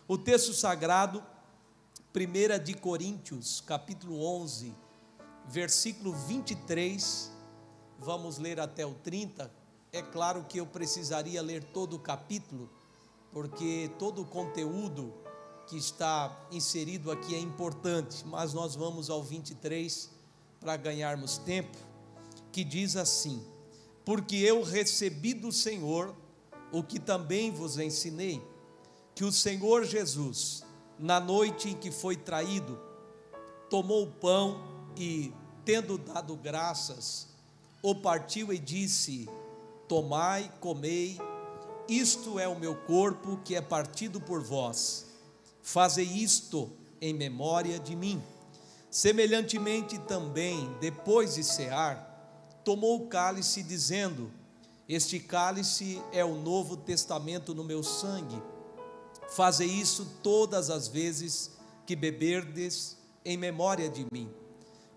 O texto sagrado, 1 de Coríntios, capítulo 11, versículo 23, vamos ler até o 30. É claro que eu precisaria ler todo o capítulo, porque todo o conteúdo que está inserido aqui é importante, mas nós vamos ao 23 para ganharmos tempo, que diz assim: porque eu recebi do Senhor o que também vos ensinei, que o Senhor Jesus, na noite em que foi traído, tomou o pão e, tendo dado graças, o partiu e disse: tomai, comei, isto é o meu corpo que é partido por vós, fazei isto em memória de mim. Semelhantemente também, depois de cear, tomou o cálice, dizendo: este cálice é o novo testamento no meu sangue, fazei isso todas as vezes que beberdes em memória de mim.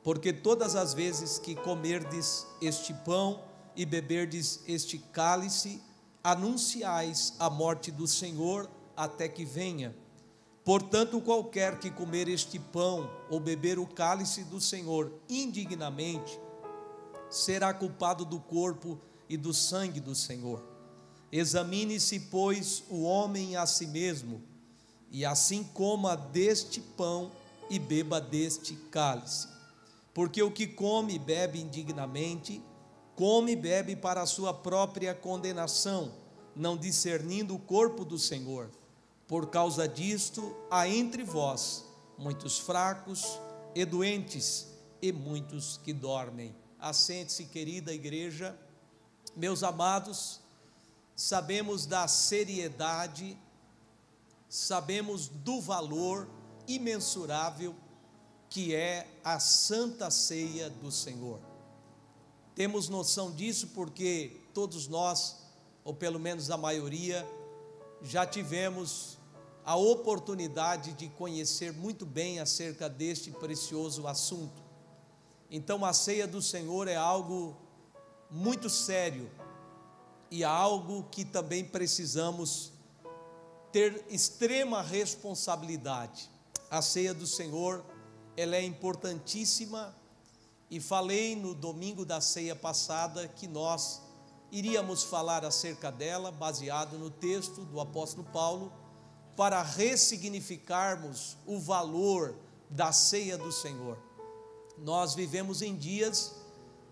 Porque todas as vezes que comerdes este pão e beberdes este cálice, anunciais a morte do Senhor até que venha. Portanto, qualquer que comer este pão ou beber o cálice do Senhor indignamente, será culpado do corpo e do sangue do Senhor. Examine-se, pois, o homem a si mesmo, e assim coma deste pão e beba deste cálice. Porque o que come e bebe indignamente, come e bebe para a sua própria condenação, não discernindo o corpo do Senhor. Por causa disto, há entre vós muitos fracos e doentes, e muitos que dormem. Assente-se, querida igreja. Meus amados, sabemos da seriedade, sabemos do valor imensurável que é a Santa Ceia do Senhor. Temos noção disso porque todos nós, ou pelo menos a maioria, já tivemos a oportunidade de conhecer muito bem acerca deste precioso assunto. Então, a ceia do Senhor é algo muito sério e é algo que também precisamos ter extrema responsabilidade. A ceia do Senhor, ela é importantíssima, e falei no domingo da ceia passada que nós iríamos falar acerca dela, baseado no texto do apóstolo Paulo, para ressignificarmos o valor da ceia do Senhor. Nós vivemos em dias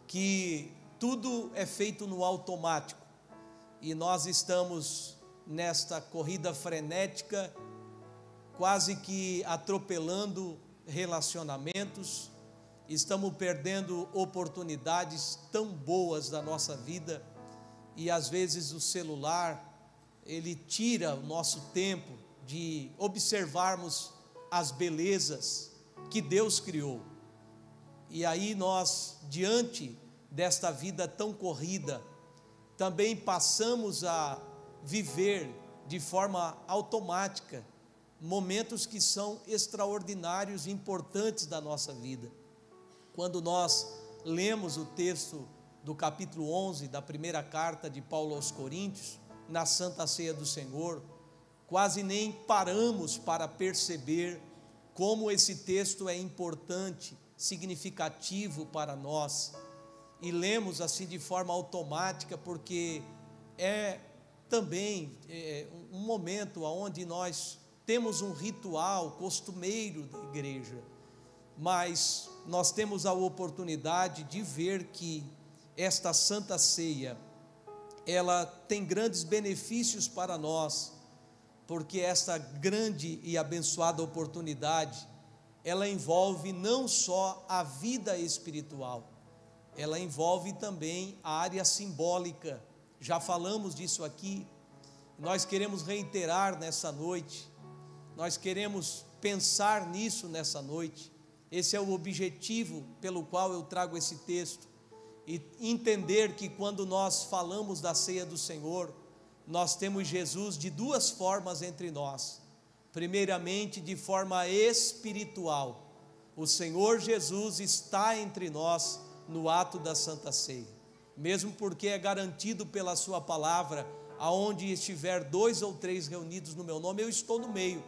que tudo é feito no automático, e nós estamos nesta corrida frenética, quase que atropelando relacionamentos, estamos perdendo oportunidades tão boas da nossa vida, e às vezes o celular, ele tira o nosso tempo de observarmos as belezas que Deus criou. E aí nós, diante desta vida tão corrida, também passamos a viver de forma automática momentos que são extraordinários e importantes da nossa vida. Quando nós lemos o texto do capítulo 11 da primeira carta de Paulo aos Coríntios, na Santa Ceia do Senhor, quase nem paramos para perceber como esse texto é importante, significativo para nós, e lemos assim de forma automática, porque é também um momento onde nós temos um ritual costumeiro da igreja, mas nós temos a oportunidade de ver que esta Santa Ceia, ela tem grandes benefícios para nós, porque esta grande e abençoada oportunidade, ela envolve não só a vida espiritual, ela envolve também a área simbólica. Já falamos disso aqui, nós queremos reiterar nessa noite, nós queremos pensar nisso nessa noite. Esse é o objetivo pelo qual eu trago esse texto, e entender que quando nós falamos da ceia do Senhor, nós temos Jesus de duas formas entre nós. Primeiramente, de forma espiritual, o Senhor Jesus está entre nós no ato da Santa Ceia, mesmo porque é garantido pela sua palavra: aonde estiver 2 ou 3 reunidos no meu nome, eu estou no meio.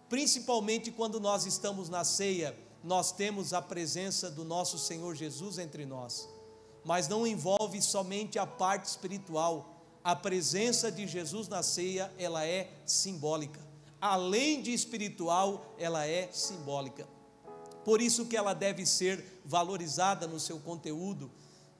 principalmente quando nós estamos na ceia, nós temos a presença do nosso Senhor Jesus entre nós, mas não envolve somente a parte espiritual. A presença de Jesus na ceia, ela é simbólica, além de espiritual, ela é simbólica. Por isso que ela deve ser valorizada no seu conteúdo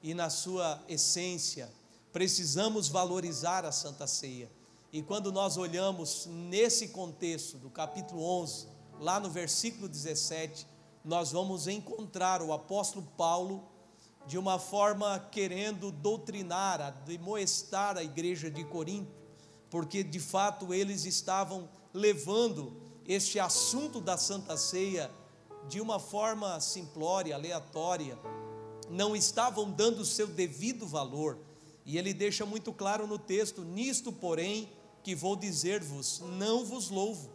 e na sua essência. Precisamos valorizar a Santa Ceia. E quando nós olhamos nesse contexto do capítulo 11, lá no versículo 17, nós vamos encontrar o apóstolo Paulo de uma forma querendo doutrinar, admoestar a igreja de Corinto, porque de fato eles estavam levando este assunto da Santa Ceia de uma forma simplória, aleatória, não estavam dando o seu devido valor. E ele deixa muito claro no texto: nisto, porém, que vou dizer-vos, não vos louvo,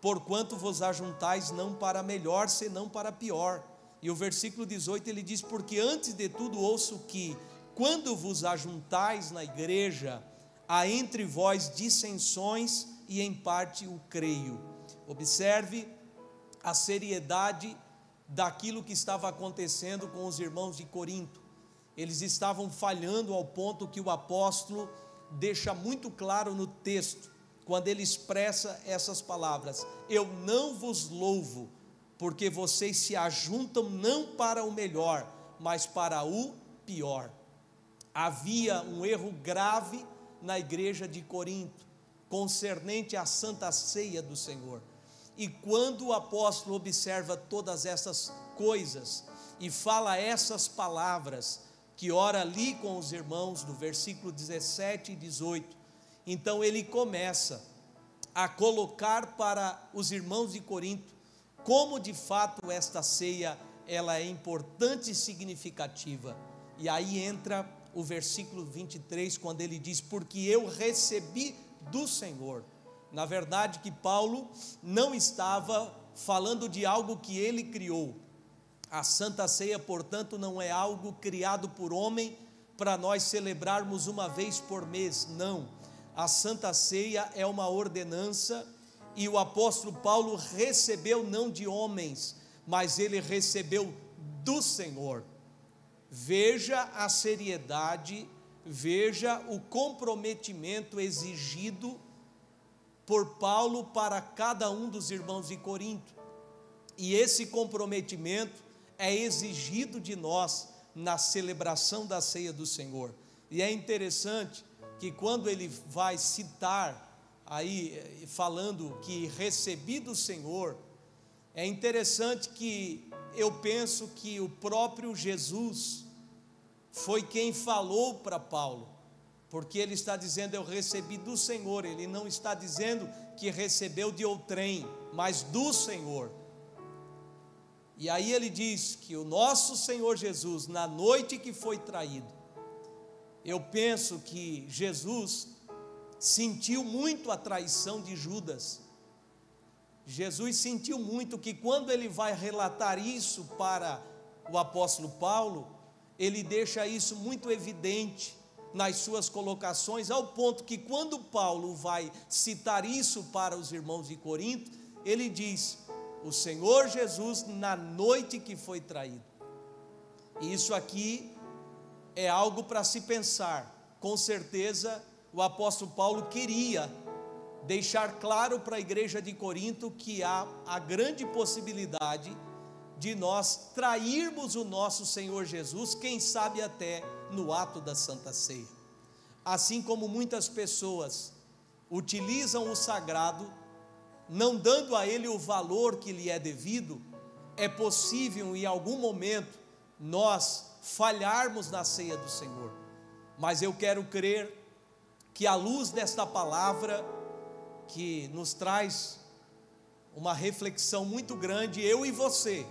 porquanto vos ajuntais não para melhor, senão para pior. E o versículo 18 ele diz: porque antes de tudo ouço que, quando vos ajuntais na igreja, há entre vós dissensões, e em parte o creio. Observe a seriedade daquilo que estava acontecendo com os irmãos de Corinto. Eles estavam falhando ao ponto que o apóstolo deixa muito claro no texto, quando ele expressa essas palavras: eu não vos louvo, porque vocês se ajuntam não para o melhor, mas para o pior. Havia um erro grave na igreja de Corinto, concernente à Santa Ceia do Senhor. E quando o apóstolo observa todas essas coisas e fala essas palavras, que ora ali com os irmãos, no versículo 17 e 18, então ele começa a colocar para os irmãos de Corinto como de fato esta ceia ela é importante e significativa. E aí entra o versículo 23, quando ele diz: porque eu recebi do Senhor. Na verdade que Paulo não estava falando de algo que ele criou. A Santa Ceia, portanto, não é algo criado por homem para nós celebrarmos uma vez por mês, não. A Santa Ceia é uma ordenança, e o apóstolo Paulo recebeu não de homens, mas ele recebeu do Senhor. Veja a seriedade, veja o comprometimento exigido por Paulo para cada um dos irmãos de Corinto, e esse comprometimento é exigido de nós na celebração da ceia do Senhor. E é interessante que quando ele vai citar aí, falando que recebi do Senhor, é interessante que eu penso que o próprio Jesus foi quem falou para Paulo, porque ele está dizendo eu recebi do Senhor, ele não está dizendo que recebeu de outrem, mas do Senhor. E aí ele diz que o nosso Senhor Jesus, na noite que foi traído, eu penso que Jesus sentiu muito a traição de Judas. Jesus sentiu muito que quando ele vai relatar isso para o apóstolo Paulo, ele deixa isso muito evidente nas suas colocações, ao ponto que quando Paulo vai citar isso para os irmãos de Corinto, ele diz: o Senhor Jesus na noite que foi traído. E isso aqui é algo para se pensar. Com certeza o apóstolo Paulo queria deixar claro para a igreja de Corinto que há a grande possibilidade de nós trairmos o nosso Senhor Jesus, quem sabe até no ato da Santa Ceia. Assim como muitas pessoas utilizam o sagrado, não dando a ele o valor que lhe é devido, é possível em algum momento nós falharmos na ceia do Senhor. Mas eu quero crer que, à luz desta palavra, que nos traz uma reflexão muito grande, eu e você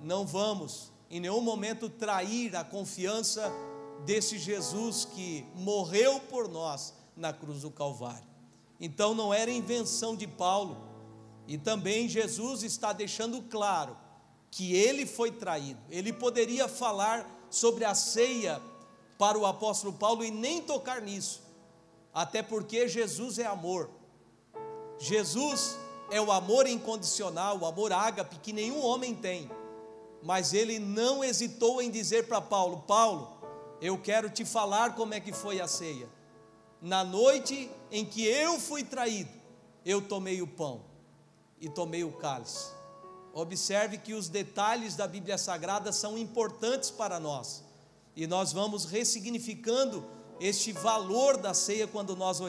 não vamos em nenhum momento trair a confiança desse Jesus que morreu por nós na cruz do Calvário. Então não era invenção de Paulo, e também Jesus está deixando claro que ele foi traído. Ele poderia falar sobre a ceia para o apóstolo Paulo e nem tocar nisso, até porque Jesus é amor. Jesus é o amor incondicional, o amor ágape, que nenhum homem tem. Mas ele não hesitou em dizer para Paulo: Paulo, eu quero te falar como é que foi a ceia. Na noite em que eu fui traído, eu tomei o pão e tomei o cálice. Observe que os detalhes da Bíblia Sagrada são importantes para nós, e nós vamos ressignificando este valor da ceia quando nós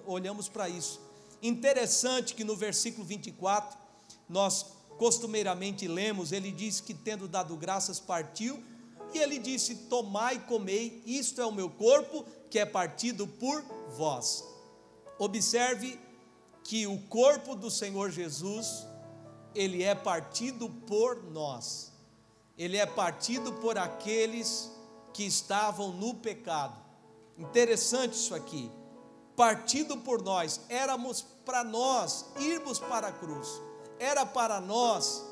olhamos para isso. Interessante que no versículo 24, nós costumeiramente lemos, ele diz que tendo dado graças partiu, e ele disse: tomai e comei, isto é o meu corpo que é partido por vós. Observe que o corpo do Senhor Jesus, ele é partido por nós, ele é partido por aqueles que estavam no pecado. Interessante isso aqui, partido por nós, éramos para nós irmos para a cruz, era para nós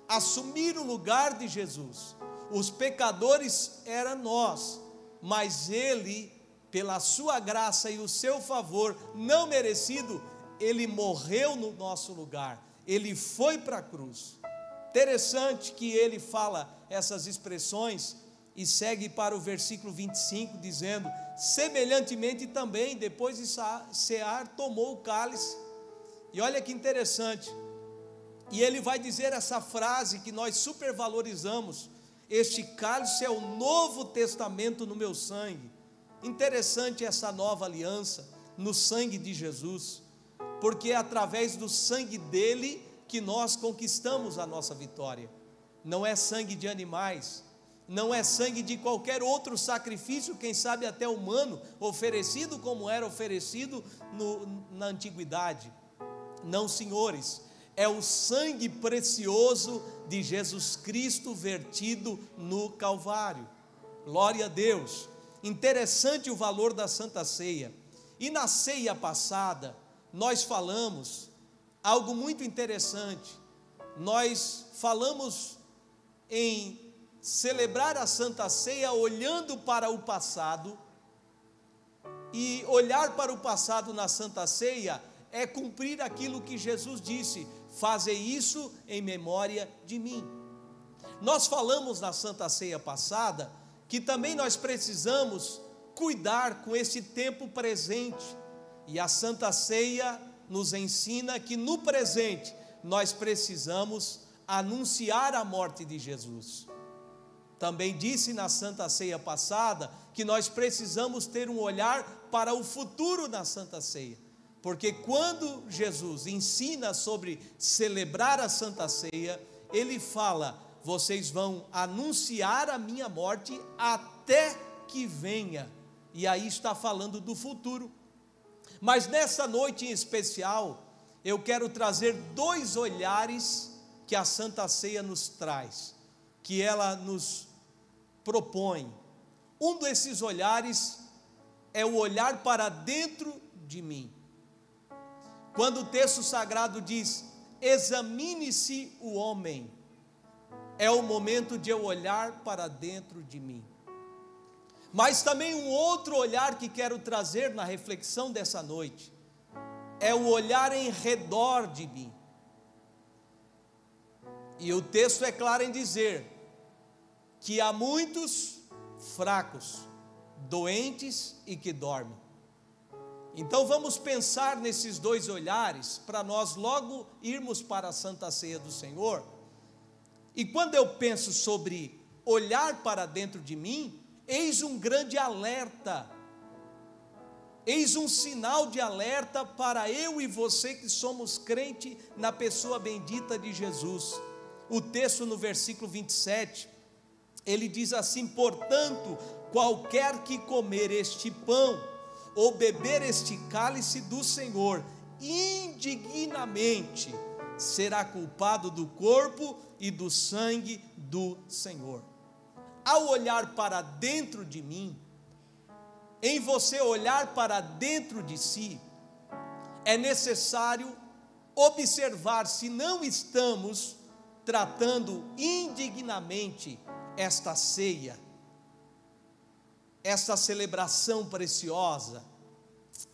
assumir o lugar de Jesus. Os pecadores eram nós, mas ele, pela sua graça e o seu favor não merecido, ele morreu no nosso lugar, ele foi para a cruz. Interessante que ele fala essas expressões e segue para o versículo 25 dizendo: semelhantemente também, depois de cear, tomou o cálice. E olha que interessante, e ele vai dizer essa frase que nós supervalorizamos: este cálice é o novo testamento no meu sangue. Interessante essa nova aliança no sangue de Jesus, porque é através do sangue dele que nós conquistamos a nossa vitória. Não é sangue de animais, não é sangue de qualquer outro sacrifício, quem sabe até humano, oferecido como era oferecido na antiguidade. Não, senhores, é o sangue precioso de Jesus Cristo vertido no Calvário. Glória a Deus. Interessante o valor da Santa Ceia. E na ceia passada, nós falamos algo muito interessante. Nós falamos em celebrar a Santa Ceia olhando para o passado, e olhar para o passado na Santa Ceia é cumprir aquilo que Jesus disse: fazei isso em memória de mim. Nós falamos na Santa Ceia passada que também nós precisamos cuidar com esse tempo presente, e a Santa Ceia nos ensina que no presente nós precisamos anunciar a morte de Jesus. Também disse na Santa Ceia passada que nós precisamos ter um olhar para o futuro na Santa Ceia, porque quando Jesus ensina sobre celebrar a Santa Ceia, ele fala: vocês vão anunciar a minha morte até que venha, e aí está falando do futuro. Mas nessa noite em especial, eu quero trazer dois olhares que a Santa Ceia nos traz, que ela nos propõe. Um desses olhares é o olhar para dentro de mim. Quando o texto sagrado diz: examine-se o homem, é o momento de eu olhar para dentro de mim. Mas também um outro olhar que quero trazer na reflexão dessa noite é o olhar em redor de mim. E o texto é claro em dizer que há muitos fracos, doentes e que dormem. Então vamos pensar nesses dois olhares para nós logo irmos para a Santa Ceia do Senhor. E quando eu penso sobre olhar para dentro de mim, eis um grande alerta, eis um sinal de alerta para eu e você que somos crente na pessoa bendita de Jesus. O texto no versículo 27, ele diz assim: portanto, qualquer que comer este pão ou beber este cálice do Senhor indignamente, será culpado do corpo e do sangue do Senhor. Ao olhar para dentro de mim, em você olhar para dentro de si, é necessário observar se não estamos tratando indignamente esta ceia, esta celebração preciosa.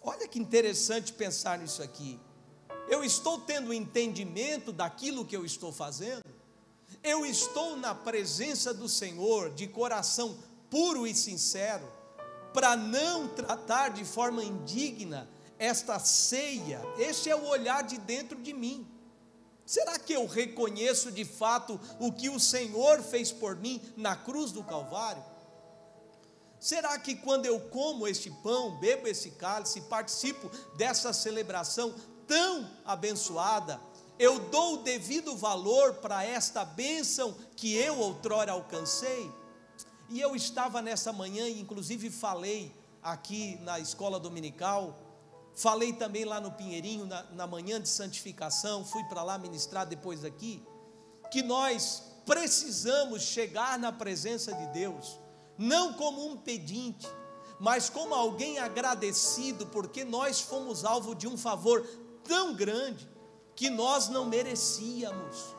Olha que interessante pensar nisso aqui. Eu estou tendo entendimento daquilo que eu estou fazendo? Eu estou na presença do Senhor de coração puro e sincero, para não tratar de forma indigna esta ceia? Este é o olhar de dentro de mim. Será que eu reconheço de fato o que o Senhor fez por mim na cruz do Calvário? Será que quando eu como este pão, bebo esse cálice, participo dessa celebração tão abençoada, eu dou o devido valor para esta bênção que eu outrora alcancei? E eu estava nessa manhã, inclusive falei aqui na escola dominical, falei também lá no Pinheirinho, na manhã de santificação, fui para lá ministrar depois daqui, que nós precisamos chegar na presença de Deus, não como um pedinte, mas como alguém agradecido, porque nós fomos alvo de um favor tão grande, que nós não merecíamos.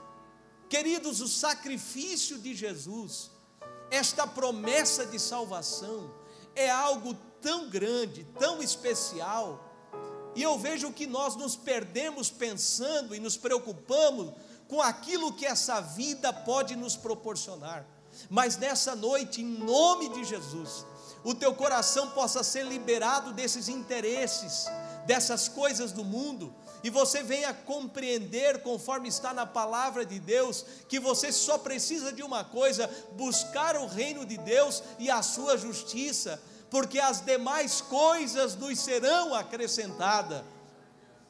Queridos, o sacrifício de Jesus, esta promessa de salvação, é algo tão grande, tão especial, e eu vejo que nós nos perdemos pensando e nos preocupamos com aquilo que essa vida pode nos proporcionar. Mas nessa noite, em nome de Jesus, o teu coração possa ser liberado desses interesses, dessas coisas do mundo, e você venha compreender, conforme está na palavra de Deus, que você só precisa de uma coisa: buscar o reino de Deus e a sua justiça, porque as demais coisas nos serão acrescentadas.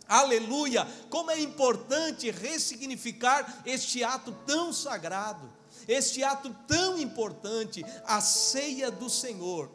Aleluia! Como é importante ressignificar este ato tão sagrado, este ato tão importante. A ceia do Senhor,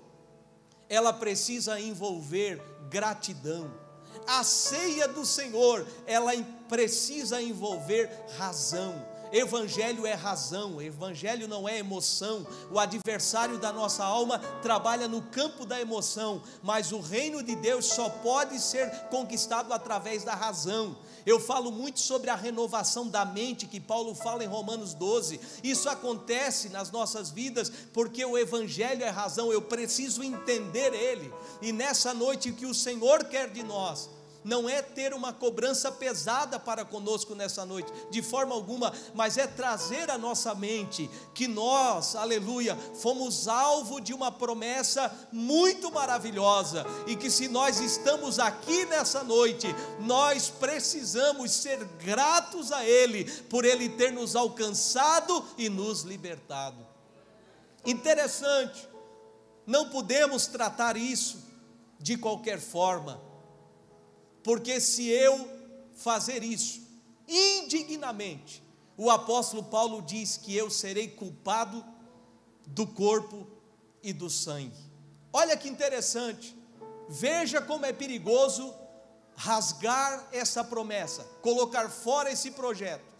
ela precisa envolver gratidão. A ceia do Senhor, ela precisa envolver razão. Evangelho é razão, evangelho não é emoção. O adversário da nossa alma trabalha no campo da emoção, mas o reino de Deus só pode ser conquistado através da razão. Eu falo muito sobre a renovação da mente, que Paulo fala em Romanos 12, isso acontece nas nossas vidas, porque o evangelho é razão, eu preciso entender ele, e nessa noite o que o Senhor quer de nós, não é ter uma cobrança pesada para conosco nessa noite, de forma alguma, mas é trazer à nossa mente que nós, aleluia, fomos alvo de uma promessa muito maravilhosa, e que se nós estamos aqui nessa noite, nós precisamos ser gratos a Ele, por Ele ter nos alcançado e nos libertado. Interessante, não podemos tratar isso de qualquer forma, porque se eu fazer isso indignamente, o apóstolo Paulo diz que eu serei culpado do corpo e do sangue. Olha que interessante, veja como é perigoso rasgar essa promessa, colocar fora esse projeto.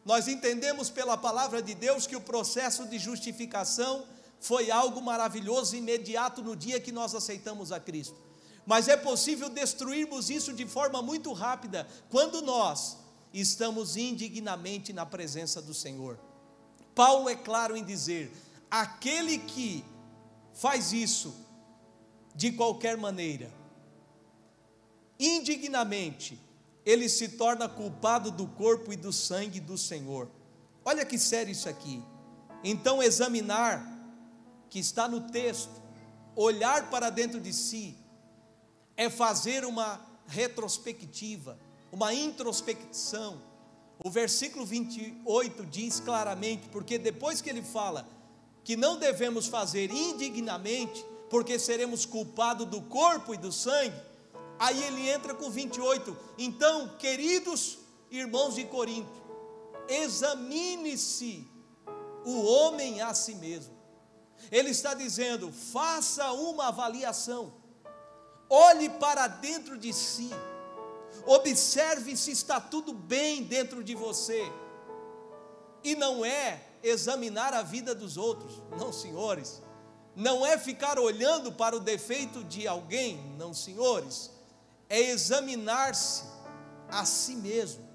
Nós entendemos pela palavra de Deus que o processo de justificação foi algo maravilhoso e imediato no dia que nós aceitamos a Cristo. Mas é possível destruirmos isso de forma muito rápida, quando nós estamos indignamente na presença do Senhor. Paulo é claro em dizer: aquele que faz isso de qualquer maneira, indignamente, ele se torna culpado do corpo e do sangue do Senhor. Olha que sério isso aqui. Então, examinar, que está no texto, olhar para dentro de si, é fazer uma retrospectiva, uma introspecção. O versículo 28 diz claramente, porque depois que ele fala que não devemos fazer indignamente, porque seremos culpados do corpo e do sangue, aí ele entra com 28, então, queridos irmãos de Corinto, examine-se o homem a si mesmo. Ele está dizendo: faça uma avaliação, olhe para dentro de si, observe se está tudo bem dentro de você, e não é examinar a vida dos outros, não, senhores, não é ficar olhando para o defeito de alguém, não, senhores, é examinar-se a si mesmo,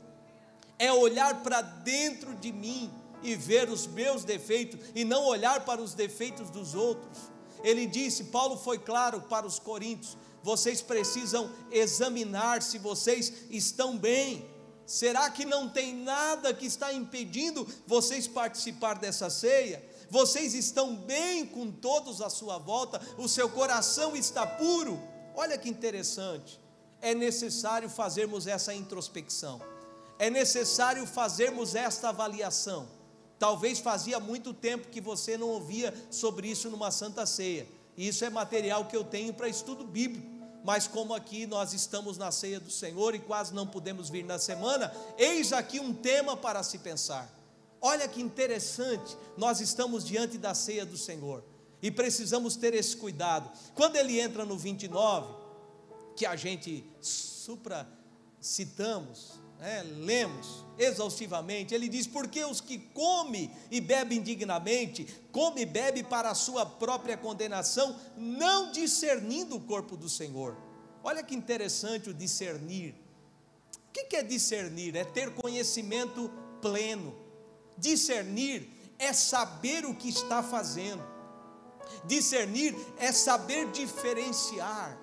é olhar para dentro de mim e ver os meus defeitos, e não olhar para os defeitos dos outros. Ele disse, Paulo foi claro para os coríntios: vocês precisam examinar se vocês estão bem. Será que não tem nada que está impedindo vocês participar dessa ceia? Vocês estão bem com todos à sua volta? O seu coração está puro? Olha que interessante. É necessário fazermos essa introspecção. É necessário fazermos esta avaliação. Talvez fazia muito tempo que você não ouvia sobre isso numa Santa Ceia. Isso é material que eu tenho para estudo bíblico. Mas como aqui nós estamos na ceia do Senhor e quase não podemos vir na semana, eis aqui um tema para se pensar. Olha que interessante, nós estamos diante da ceia do Senhor e precisamos ter esse cuidado. Quando ele entra no 29, que a gente supracitamos, lemos exaustivamente, ele diz: porque os que comem e bebem indignamente, come e bebe para a sua própria condenação, não discernindo o corpo do Senhor. Olha que interessante o discernir. O que é discernir? É ter conhecimento pleno. Discernir é saber o que está fazendo. Discernir é saber diferenciar,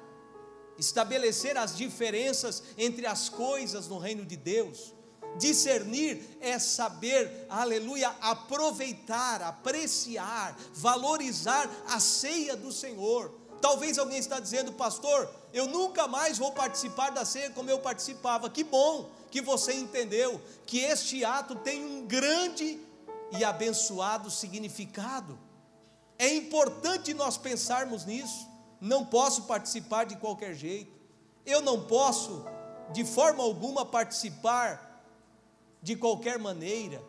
estabelecer as diferenças entre as coisas no reino de Deus. Discernir é saber, aleluia, aproveitar, apreciar, valorizar a ceia do Senhor. Talvez alguém está dizendo: pastor, eu nunca mais vou participar da ceia como eu participava. Que bom que você entendeu que este ato tem um grande e abençoado significado. É importante nós pensarmos nisso. Não posso participar de qualquer jeito. Eu não posso, de forma alguma, participar de qualquer maneira.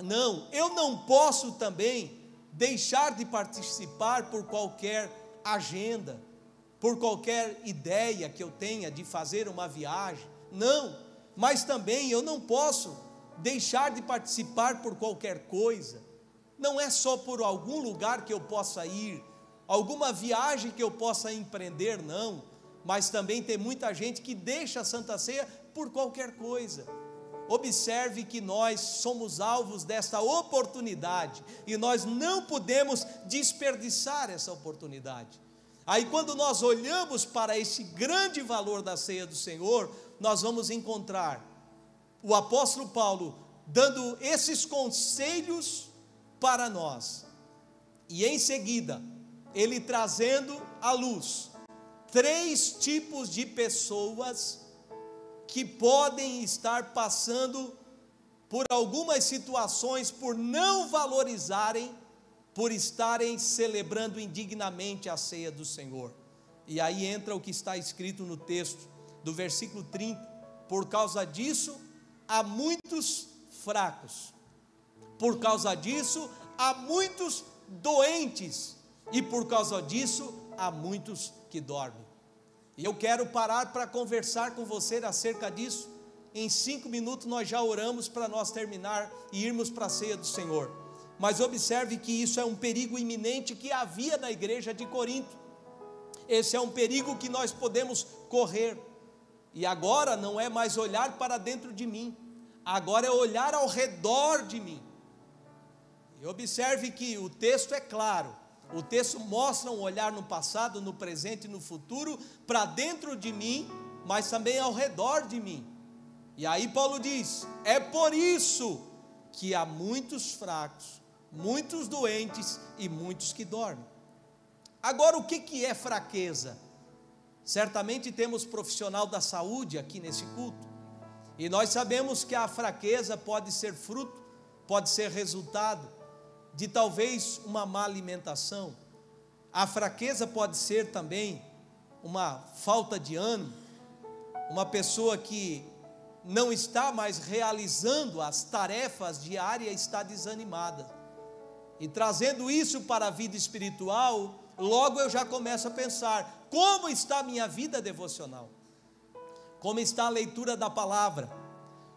Não, eu não posso também deixar de participar por qualquer agenda, por qualquer ideia que eu tenha de fazer uma viagem. Não, mas também eu não posso deixar de participar por qualquer coisa. Não é só por algum lugar que eu possa ir, alguma viagem que eu possa empreender, não, mas também tem muita gente que deixa a Santa Ceia por qualquer coisa. Observe que nós somos alvos desta oportunidade e nós não podemos desperdiçar essa oportunidade. Aí quando nós olhamos para esse grande valor da ceia do Senhor, nós vamos encontrar o apóstolo Paulo dando esses conselhos para nós, e em seguida ele trazendo à luz 3 tipos de pessoas que podem estar passando por algumas situações, por não valorizarem, por estarem celebrando indignamente a ceia do Senhor. E aí entra o que está escrito no texto do versículo 30: por causa disso há muitos fracos, por causa disso há muitos doentes, e por causa disso há muitos que dormem. E eu quero parar para conversar com você acerca disso. Em 5 minutos nós já oramos para nós terminar e irmos para a ceia do Senhor. Mas observe que isso é um perigo iminente que havia na igreja de Corinto. Esse é um perigo que nós podemos correr. E agora não é mais olhar para dentro de mim, agora é olhar ao redor de mim. E observe que o texto é claro. O texto mostra um olhar no passado, no presente e no futuro, para dentro de mim, mas também ao redor de mim. E aí Paulo diz: é por isso que há muitos fracos, muitos doentes e muitos que dormem. Agora, o que é fraqueza? Certamente temos profissional da saúde aqui nesse culto, e nós sabemos que a fraqueza pode ser fruto, pode ser resultado de talvez uma má alimentação. A fraqueza pode ser também uma falta de ânimo, uma pessoa que não está mais realizando as tarefas diárias, está desanimada. E trazendo isso para a vida espiritual, logo eu já começo a pensar: como está a minha vida devocional? Como está a leitura da palavra?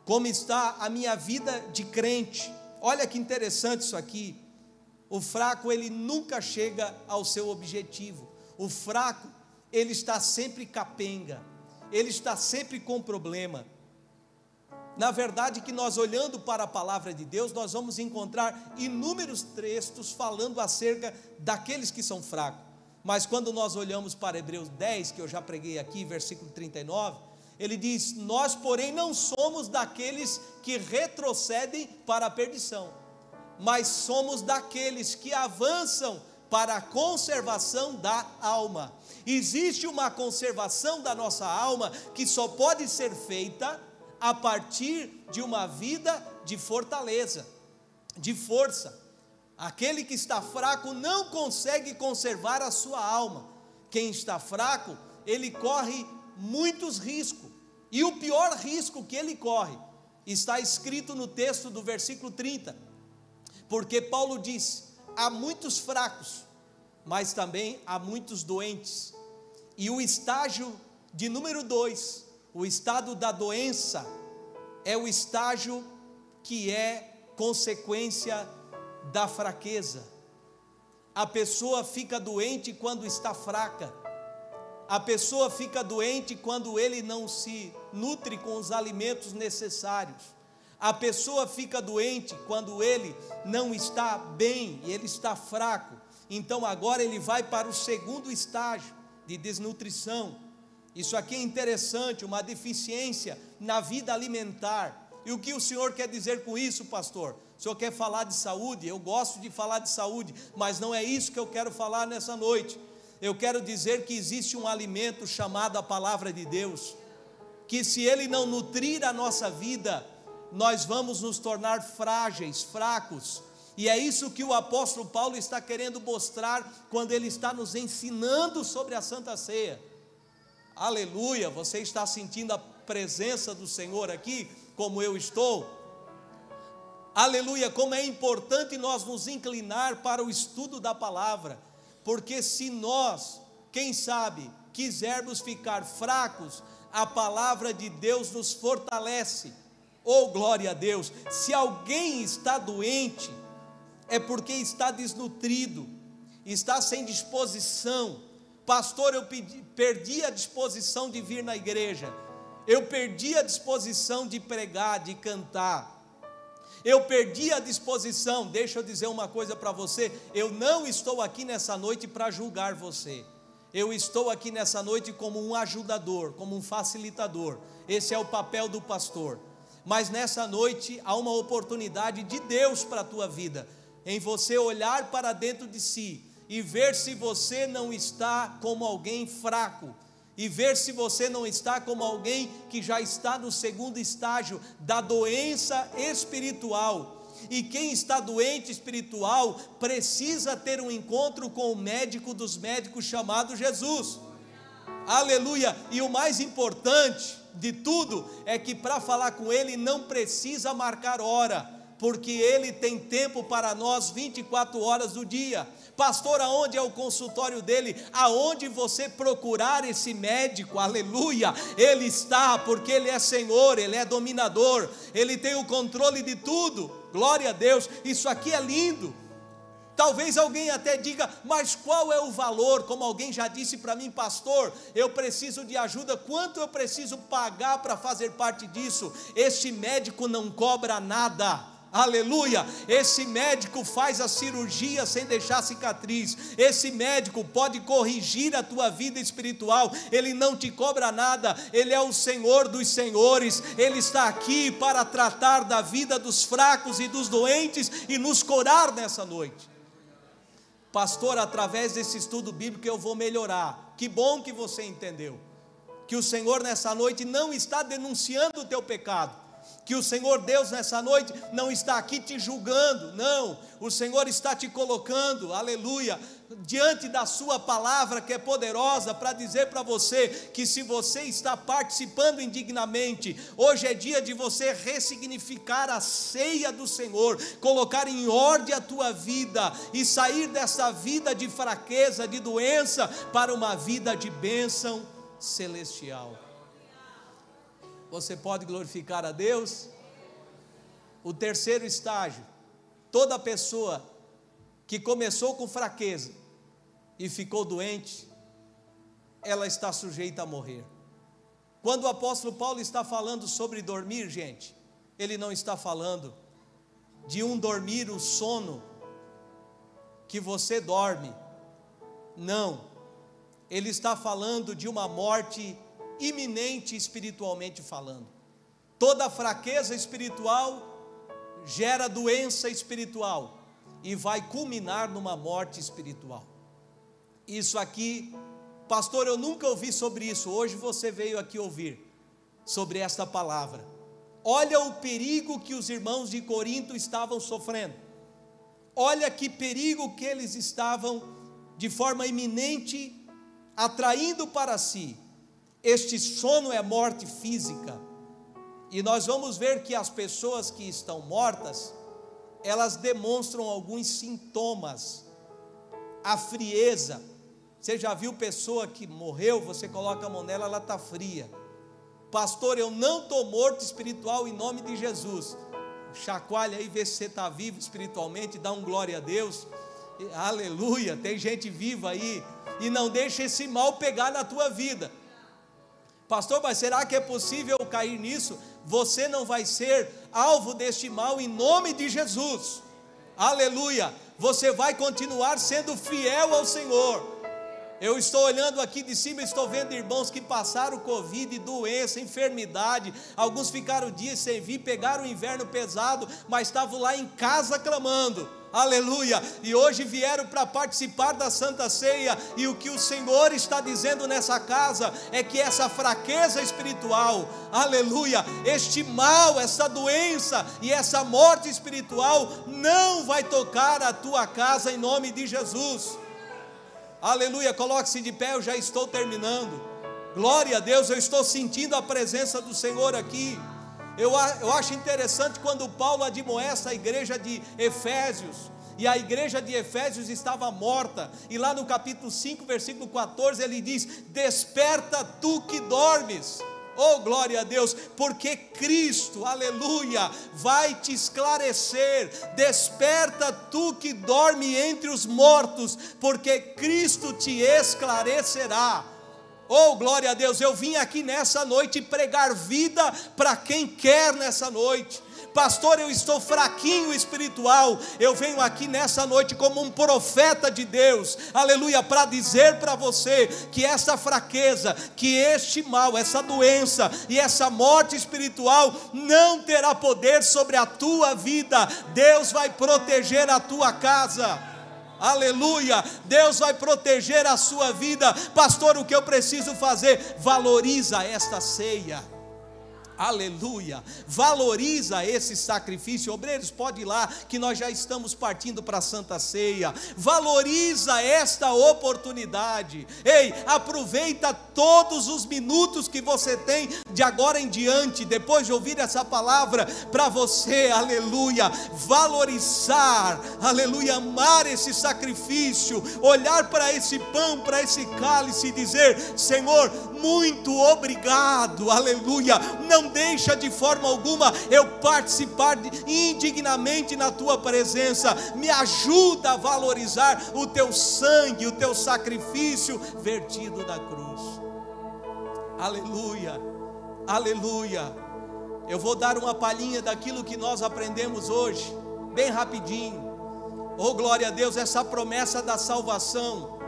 Como está a minha vida de crente? Olha que interessante isso aqui. O fraco, ele nunca chega ao seu objetivo. O fraco, ele está sempre capenga, ele está sempre com problema. Na verdade, que nós olhando para a palavra de Deus, nós vamos encontrar inúmeros textos falando acerca daqueles que são fracos. Mas quando nós olhamos para Hebreus 10, que eu já preguei aqui, versículo 39, ele diz: nós porém não somos daqueles que retrocedem para a perdição, mas somos daqueles que avançam para a conservação da alma. Existe uma conservação da nossa alma que só pode ser feita a partir de uma vida de fortaleza, de força. Aquele que está fraco não consegue conservar a sua alma. Quem está fraco, ele corre muitos riscos, e o pior risco que ele corre está escrito no texto do versículo 30, porque Paulo diz: há muitos fracos, mas também há muitos doentes. E o estágio de número 2, o estado da doença, é o estágio que é consequência da fraqueza. A pessoa fica doente quando está fraca. A pessoa fica doente quando ele não se nutre com os alimentos necessários. A pessoa fica doente quando ele não está bem e ele está fraco. Então agora ele vai para o segundo estágio de desnutrição. Isso aqui é interessante, uma deficiência na vida alimentar. E o que o senhor quer dizer com isso, pastor? O senhor quer falar de saúde? Eu gosto de falar de saúde, mas não é isso que eu quero falar nessa noite. Eu quero dizer que existe um alimento chamado a palavra de Deus, que se ele não nutrir a nossa vida, nós vamos nos tornar frágeis, fracos. E é isso que o apóstolo Paulo está querendo mostrar quando ele está nos ensinando sobre a Santa Ceia. Aleluia, você está sentindo a presença do Senhor aqui, como eu estou? Aleluia, como é importante nós nos inclinar para o estudo da palavra, porque se nós, quem sabe, quisermos ficar fracos, a palavra de Deus nos fortalece. Oh, glória a Deus! Se alguém está doente, é porque está desnutrido, está sem disposição. Pastor, eu perdi a disposição de vir na igreja, eu perdi a disposição de pregar, de cantar, eu perdi a disposição. Deixa eu dizer uma coisa para você: eu não estou aqui nessa noite para julgar você, eu estou aqui nessa noite como um ajudador, como um facilitador. Esse é o papel do pastor. Mas nessa noite há uma oportunidade de Deus para a tua vida, em você olhar para dentro de si e ver se você não está como alguém fraco, e ver se você não está como alguém que já está no segundo estágio da doença espiritual. E quem está doente espiritual precisa ter um encontro com o médico dos médicos chamado Jesus. Aleluia! E o mais importante de tudo é que para falar com ele não precisa marcar hora, porque ele tem tempo para nós 24 horas do dia. Pastor, aonde é o consultório dele? Aonde você procurar esse médico, aleluia, ele está, porque ele é Senhor, ele é dominador, ele tem o controle de tudo. Glória a Deus, isso aqui é lindo. Talvez alguém até diga: mas qual é o valor? Como alguém já disse para mim: pastor, eu preciso de ajuda, quanto eu preciso pagar para fazer parte disso? Este médico não cobra nada. Aleluia, esse médico faz a cirurgia sem deixar cicatriz, esse médico pode corrigir a tua vida espiritual, ele não te cobra nada, ele é o Senhor dos senhores, ele está aqui para tratar da vida dos fracos e dos doentes e nos curar nessa noite. Pastor, através desse estudo bíblico eu vou melhorar. Que bom que você entendeu, que o Senhor nessa noite não está denunciando o teu pecado, que o Senhor Deus nessa noite não está aqui te julgando, não, o Senhor está te colocando, aleluia, diante da sua palavra que é poderosa para dizer para você que se você está participando indignamente, hoje é dia de você ressignificar a ceia do Senhor, colocar em ordem a tua vida e sair dessa vida de fraqueza, de doença, para uma vida de bênção celestial. Você pode glorificar a Deus? O terceiro estágio: toda pessoa que começou com fraqueza e ficou doente, ela está sujeita a morrer. Quando o apóstolo Paulo está falando sobre dormir, gente, ele não está falando de um dormir, o sono que você dorme, não, ele está falando de uma morte iminente espiritualmente falando. Toda fraqueza espiritual gera doença espiritual e vai culminar numa morte espiritual. Isso aqui, pastor, eu nunca ouvi sobre isso. Hoje você veio aqui ouvir sobre esta palavra. Olha o perigo que os irmãos de Corinto estavam sofrendo. Olha que perigo que eles estavam de forma iminente atraindo para si. Este sono é morte física. E nós vamos ver que as pessoas que estão mortas, elas demonstram alguns sintomas. A frieza. Você já viu pessoa que morreu, você coloca a mão nela, ela está fria. Pastor, eu não estou morto espiritual em nome de Jesus. Chacoalha aí, vê se você está vivo espiritualmente, dá um glória a Deus. Aleluia, tem gente viva aí. E não deixa esse mal pegar na tua vida. Pastor, mas será que é possível eu cair nisso? Você não vai ser alvo deste mal em nome de Jesus. Aleluia, você vai continuar sendo fiel ao Senhor. Eu estou olhando aqui de cima, estou vendo irmãos que passaram Covid, doença, enfermidade. Alguns ficaram dias sem vir, pegaram o inverno pesado, mas estavam lá em casa clamando. Aleluia, e hoje vieram para participar da Santa Ceia, e o que o Senhor está dizendo nessa casa, é que essa fraqueza espiritual, aleluia, este mal, essa doença, e essa morte espiritual, não vai tocar a tua casa em nome de Jesus. Aleluia, coloque-se de pé, eu já estou terminando. Glória a Deus, eu estou sentindo a presença do Senhor aqui. Eu acho interessante quando Paulo admoesta a igreja de Efésios, e a igreja de Efésios estava morta, e lá no capítulo 5, versículo 14, ele diz: desperta tu que dormes. Oh, glória a Deus, porque Cristo, aleluia, vai te esclarecer. Desperta tu que dorme entre os mortos, porque Cristo te esclarecerá. Oh, glória a Deus, eu vim aqui nessa noite pregar vida para quem quer nessa noite. Pastor, eu estou fraquinho espiritual, eu venho aqui nessa noite como um profeta de Deus, aleluia, para dizer para você que essa fraqueza, que este mal, essa doença e essa morte espiritual não terá poder sobre a tua vida. Deus vai proteger a tua casa. Aleluia, Deus vai proteger a sua vida. Pastor, o que eu preciso fazer? Valoriza esta ceia. Aleluia, valoriza esse sacrifício. Obreiros, pode ir lá que nós já estamos partindo para a Santa Ceia. Valoriza esta oportunidade. Ei, aproveita todos os minutos que você tem de agora em diante, depois de ouvir essa palavra, para você, aleluia, valorizar, aleluia, amar esse sacrifício, olhar para esse pão, para esse cálice e dizer: Senhor, muito obrigado, aleluia. Não deixa de forma alguma eu participar indignamente na tua presença. Me ajuda a valorizar o teu sangue, o teu sacrifício vertido na cruz. Aleluia, aleluia. Eu vou dar uma palhinha daquilo que nós aprendemos hoje, bem rapidinho. Oh, glória a Deus, essa promessa da salvação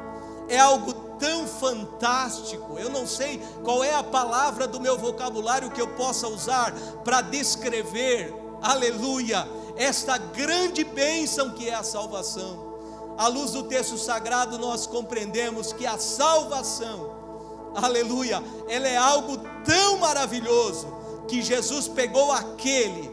é algo tão fantástico. Eu não sei qual é a palavra do meu vocabulário que eu possa usar para descrever, aleluia, esta grande bênção que é a salvação. À luz do texto sagrado nós compreendemos que a salvação, aleluia, ela é algo tão maravilhoso, que Jesus pegou aquele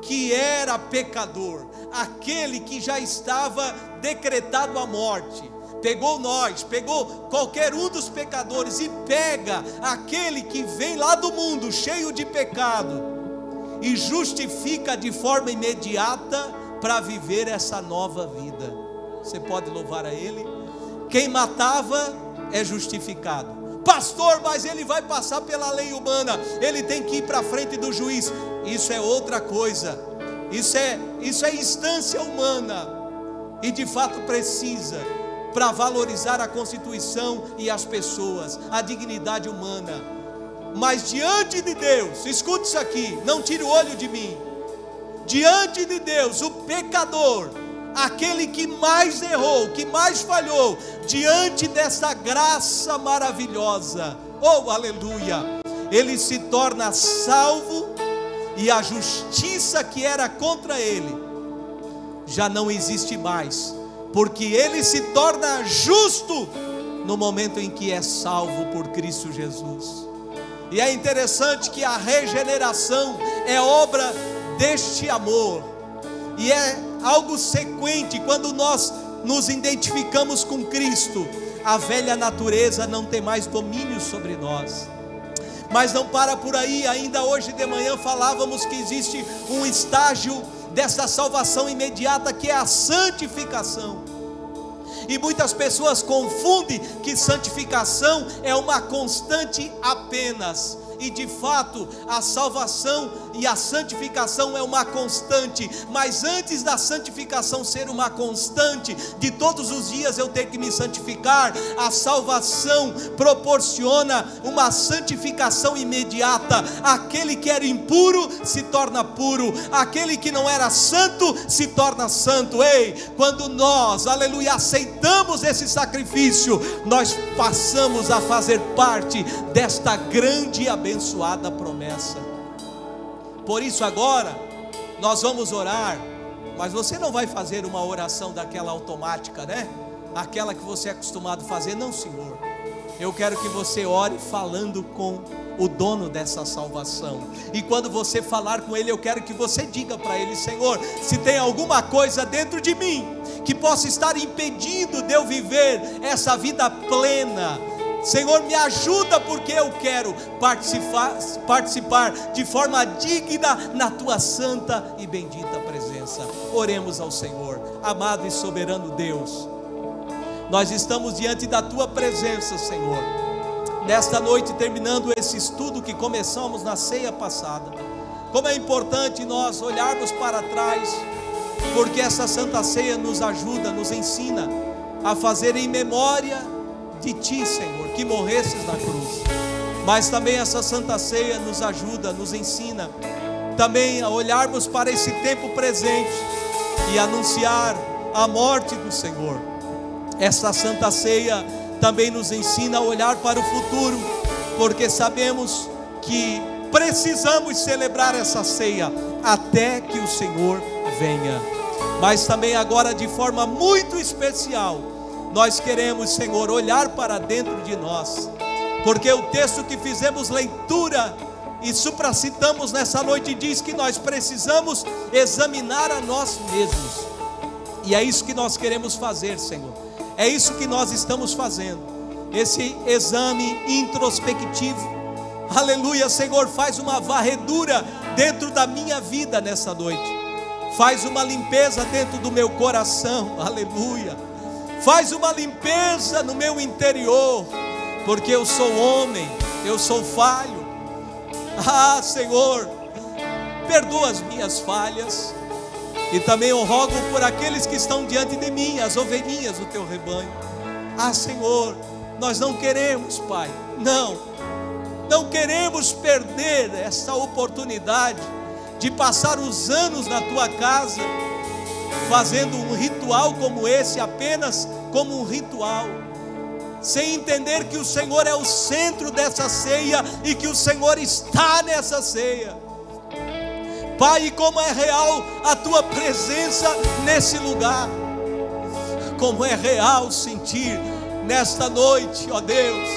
que era pecador, aquele que já estava decretado à morte, pegou nós, pegou qualquer um dos pecadores e pega aquele que vem lá do mundo cheio de pecado e justifica de forma imediata para viver essa nova vida. Você pode louvar a Ele? Quem matava é justificado. Pastor, mas ele vai passar pela lei humana, ele tem que ir para frente do juiz. Isso é outra coisa, isso é instância humana, e de fato precisa, para valorizar a Constituição e as pessoas, a dignidade humana. Mas diante de Deus, escute isso aqui, não tire o olho de mim. Diante de Deus, o pecador, aquele que mais errou, que mais falhou, diante dessa graça maravilhosa, oh aleluia, ele se torna salvo, e a justiça que era contra ele já não existe mais, porque ele se torna justo no momento em que é salvo por Cristo Jesus. E é interessante que a regeneração é obra deste amor, e é algo sequente. Quando nós nos identificamos com Cristo, a velha natureza não tem mais domínio sobre nós. Mas não para por aí. Ainda hoje de manhã falávamos que existe um estágio dessa salvação imediata, que é a santificação. E muitas pessoas confundem que santificação é uma constante apenas. E de fato, a salvação e a santificação é uma constante. Mas antes da santificação ser uma constante, de todos os dias eu ter que me santificar, a salvação proporciona uma santificação imediata. Aquele que era impuro se torna puro, aquele que não era santo se torna santo. Ei, quando nós, aleluia, aceitamos esse sacrifício, nós passamos a fazer parte desta grande e abençoada promessa. Por isso agora nós vamos orar, mas você não vai fazer uma oração daquela automática, né? Aquela que você é acostumado a fazer. Não, Senhor, eu quero que você ore falando com o dono dessa salvação. E quando você falar com ele, eu quero que você diga para ele: Senhor, se tem alguma coisa dentro de mim que possa estar impedindo de eu viver essa vida plena, Senhor, me ajuda, porque eu quero participar de forma digna na tua santa e bendita presença. Oremos ao Senhor. Amado e soberano Deus, nós estamos diante da tua presença, Senhor, nesta noite, terminando esse estudo que começamos na ceia passada. Como é importante nós olharmos para trás, porque essa santa ceia nos ajuda, nos ensina a fazer em memória de ti, Senhor, que morresses na cruz. Mas também essa santa ceia nos ajuda, nos ensina também a olharmos para esse tempo presente e anunciar a morte do Senhor. Essa santa ceia também nos ensina a olhar para o futuro, porque sabemos que precisamos celebrar essa ceia até que o Senhor venha. Mas também agora, de forma muito especial, nós queremos, Senhor, olhar para dentro de nós, porque o texto que fizemos leitura e supracitamos nessa noite diz que nós precisamos examinar a nós mesmos. E é isso que nós queremos fazer, Senhor. É isso que nós estamos fazendo, esse exame introspectivo. Aleluia, Senhor, faz uma varredura dentro da minha vida nessa noite. Faz uma limpeza dentro do meu coração. Aleluia. Faz uma limpeza no meu interior, porque eu sou homem, eu sou falho. Ah, Senhor, perdoa as minhas falhas. E também eu rogo por aqueles que estão diante de mim, as ovelhinhas do teu rebanho. Ah, Senhor, nós não queremos, Pai, não queremos perder essa oportunidade de passar os anos na tua casa, fazendo um ritual como esse, apenas como um ritual, sem entender que o Senhor é o centro dessa ceia e que o Senhor está nessa ceia. Pai, como é real a tua presença nesse lugar, como é real sentir nesta noite, ó Deus,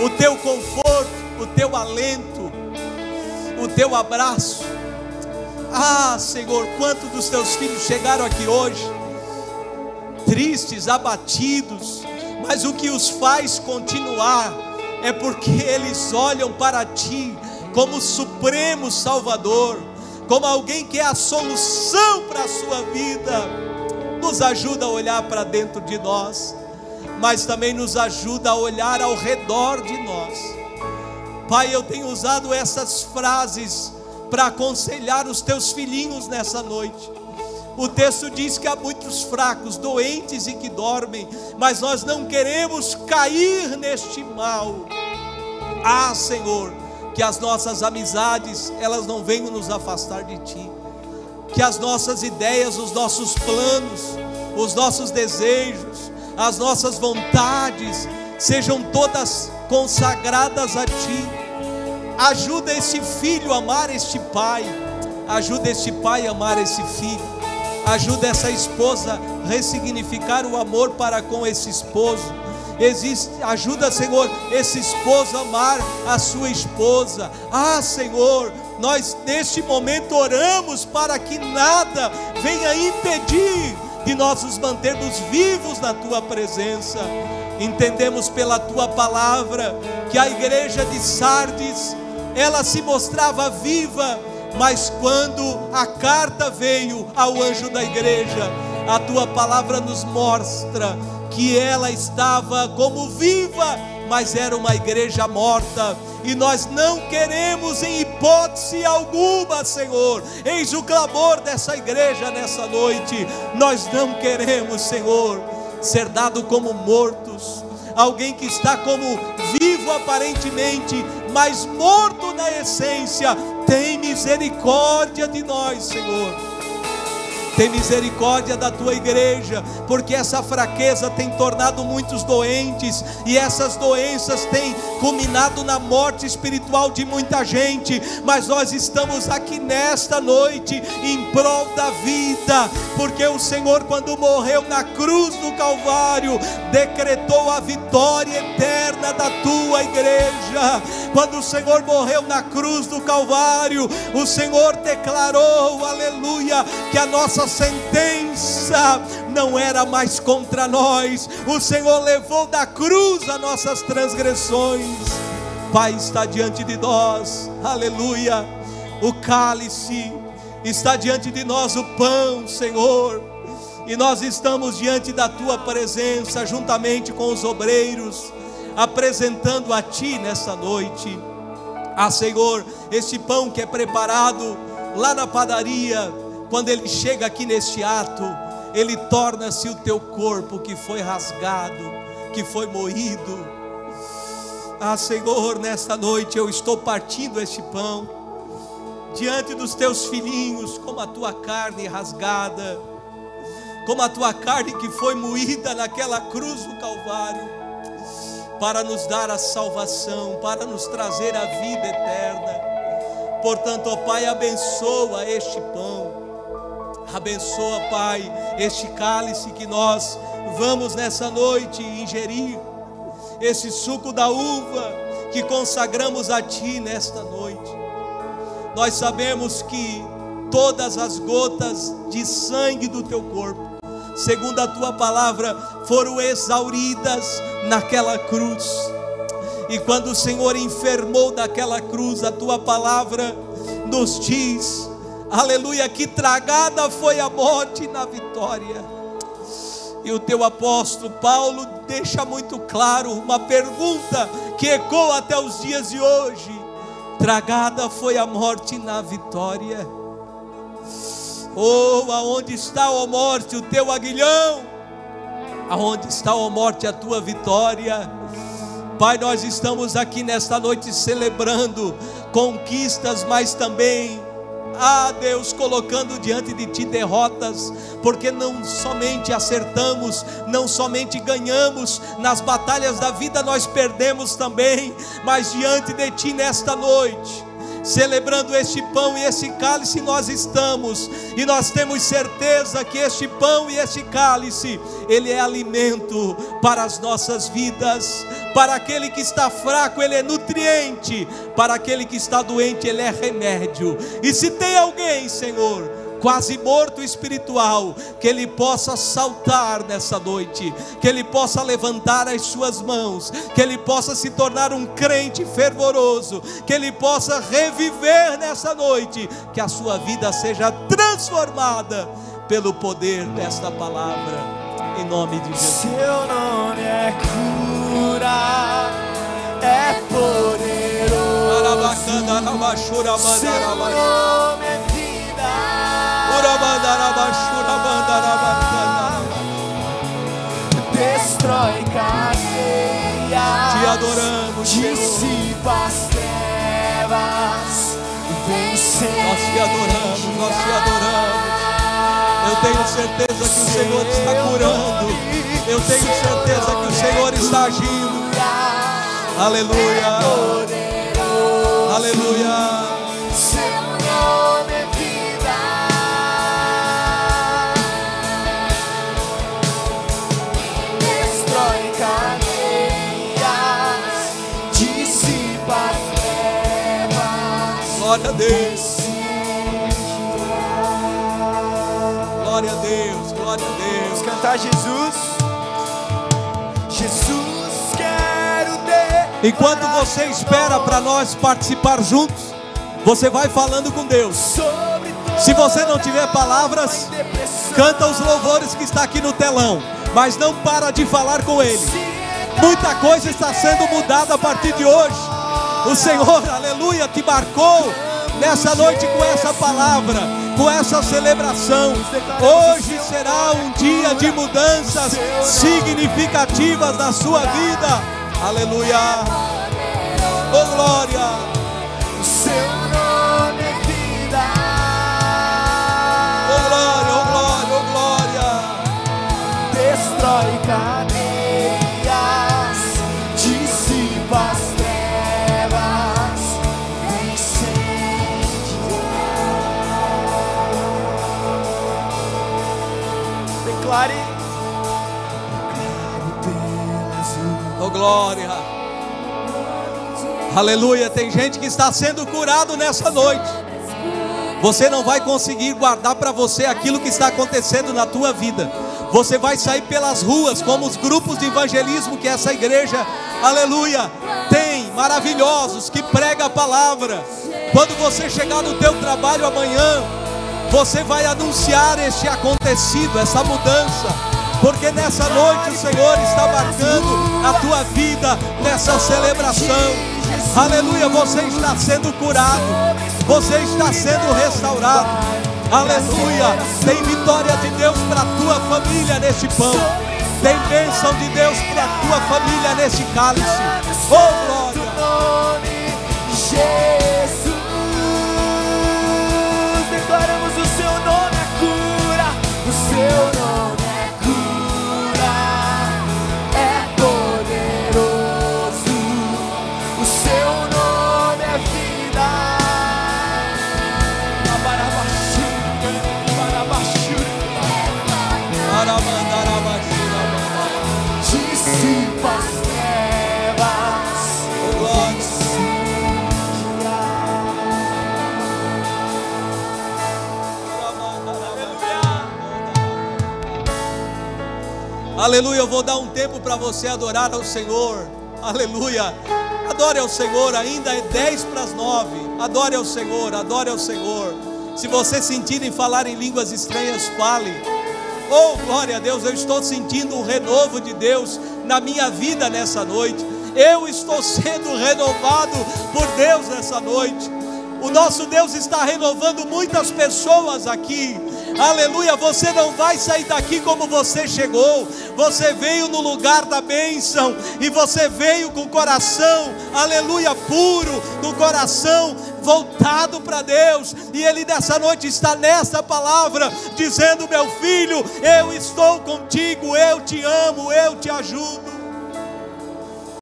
o teu conforto, o teu alento, o teu abraço. Ah, Senhor, quantos dos teus filhos chegaram aqui hoje tristes, abatidos, mas o que os faz continuar é porque eles olham para ti como supremo Salvador, como alguém que é a solução para a sua vida. Nos ajuda a olhar para dentro de nós, mas também nos ajuda a olhar ao redor de nós. Pai, eu tenho usado essas frases para aconselhar os teus filhinhos nessa noite. O texto diz que há muitos fracos, doentes e que dormem, mas nós não queremos cair neste mal. Ah, Senhor, que as nossas amizades, elas não venham nos afastar de ti, que as nossas ideias, os nossos planos, os nossos desejos, as nossas vontades sejam todas consagradas a Ti. Ajuda esse filho a amar este pai, ajuda este pai a amar esse filho, ajuda essa esposa a ressignificar o amor para com esse esposo. Ajuda, Senhor, esse esposo a amar a sua esposa. Senhor, nós neste momento oramos para que nada venha impedir de nós nos mantermos vivos na Tua presença. Entendemos pela Tua palavra que a igreja de Sardes, ela se mostrava viva, mas quando a carta veio ao anjo da igreja, a Tua palavra nos mostra que ela estava como viva, mas era uma igreja morta. E nós não queremos em hipótese alguma, Senhor, eis o clamor dessa igreja nessa noite, nós não queremos, Senhor, ser dado como mortos, alguém que está como vivo aparentemente, mas morto na essência. Tem misericórdia de nós, Senhor. Tem misericórdia da Tua igreja, porque essa fraqueza tem tornado muitos doentes, e essas doenças têm culminado na morte espiritual de muita gente. Mas nós estamos aqui nesta noite em prol da vida, porque o Senhor, quando morreu na cruz do Calvário, decretou a vitória eterna da Tua igreja. Quando o Senhor morreu na cruz do Calvário, o Senhor declarou, aleluia, que a nossa sentença não era mais contra nós. O Senhor levou da cruz as nossas transgressões. Pai, está diante de nós, aleluia, o cálice, está diante de nós o pão, Senhor, e nós estamos diante da Tua presença, juntamente com os obreiros, apresentando a Ti nessa noite. Senhor, este pão que é preparado lá na padaria, quando ele chega aqui neste ato, ele torna-se o Teu corpo que foi rasgado, que foi moído. Senhor, nesta noite eu estou partindo este pão diante dos Teus filhinhos, como a Tua carne rasgada, como a Tua carne que foi moída naquela cruz do Calvário, para nos dar a salvação, para nos trazer a vida eterna. Portanto, ó Pai, abençoa este pão, abençoa, Pai, este cálice que nós vamos nessa noite ingerir, esse suco da uva que consagramos a Ti nesta noite. Nós sabemos que todas as gotas de sangue do Teu corpo, segundo a Tua palavra, foram exauridas naquela cruz. E quando o Senhor enfermou daquela cruz, a Tua palavra nos diz, aleluia, que tragada foi a morte na vitória. E o Teu apóstolo Paulo deixa muito claro uma pergunta que ecoa até os dias de hoje: tragada foi a morte na vitória. Aonde está, ó morte, o teu aguilhão? Aonde está, ó morte, a tua vitória? Pai, nós estamos aqui nesta noite celebrando conquistas, mas também, Deus, colocando diante de Ti derrotas, porque não somente acertamos, não somente ganhamos nas batalhas da vida, nós perdemos também. Mas diante de Ti nesta noite, celebrando este pão e este cálice, nós estamos, e nós temos certeza que este pão e este cálice, ele é alimento para as nossas vidas. Para aquele que está fraco, ele é nutriente; para aquele que está doente, ele é remédio. E se tem alguém, Senhor, quase morto espiritual, que ele possa saltar nessa noite, que ele possa levantar as suas mãos, que ele possa se tornar um crente fervoroso, que ele possa reviver nessa noite, que a sua vida seja transformada pelo poder desta palavra, em nome de Jesus. Seu nome é cura, é poderoso. Seu nome é vida, destrói cadeias, te adoramos, dissipa as trevas, vence. Nós te adoramos, nós te adoramos. Eu tenho certeza que o Senhor está curando. Eu tenho certeza que o Senhor está agindo. Aleluia. Aleluia. Seu nome é vida. Destrói cadeias, dissipa as trevas. Glória a Deus. Glória a Deus. Glória a Deus. Vamos cantar Jesus. Jesus, quero ter. Enquanto você espera para nós participar juntos, você vai falando com Deus. Se você não tiver palavras, canta os louvores que está aqui no telão, mas não para de falar com Ele. Muita coisa está sendo mudada a partir de hoje. O Senhor, aleluia, te marcou nessa noite com essa palavra, com essa celebração. Hoje será um dia de mudanças significativas na sua vida. Aleluia. Oh glória. O seu nome é vida. Oh glória, oh glória, oh glória. Destrói cadeias, dissipa as trevas, incendia. Declare pelas ruas. Oh glória. Aleluia. Tem gente que está sendo curado nessa noite. Você não vai conseguir guardar para você aquilo que está acontecendo na tua vida. Você vai sair pelas ruas, como os grupos de evangelismo que essa igreja, aleluia, tem, maravilhosos, que prega a palavra. Quando você chegar no teu trabalho amanhã, você vai anunciar este acontecido, essa mudança, porque nessa noite o Senhor está marcando a tua vida nessa celebração. Aleluia, você está sendo curado, você está sendo restaurado. Aleluia, tem vitória de Deus para a tua família nesse pão. Tem bênção de Deus para a tua família nesse cálice. Oh glória. Jesus, declaramos o seu nome é cura, o seu nome é cura, é poderoso, o seu nome é vida. Dissipa as trevas. Oh glória. Aleluia, eu vou dar um tempo para você adorar ao Senhor. Aleluia, adore ao Senhor, ainda é 8:50. Adore ao Senhor, adore ao Senhor. Se você sentir em falar em línguas estranhas, fale. Oh glória a Deus, eu estou sentindo o renovo de Deus na minha vida nessa noite. Eu estou sendo renovado por Deus nessa noite. O nosso Deus está renovando muitas pessoas aqui. Aleluia, você não vai sair daqui como você chegou. Você veio no lugar da bênção, e você veio com o coração, aleluia, puro, com o coração voltado para Deus. E Ele nessa noite está nessa palavra dizendo: meu filho, eu estou contigo, eu te amo, eu te ajudo.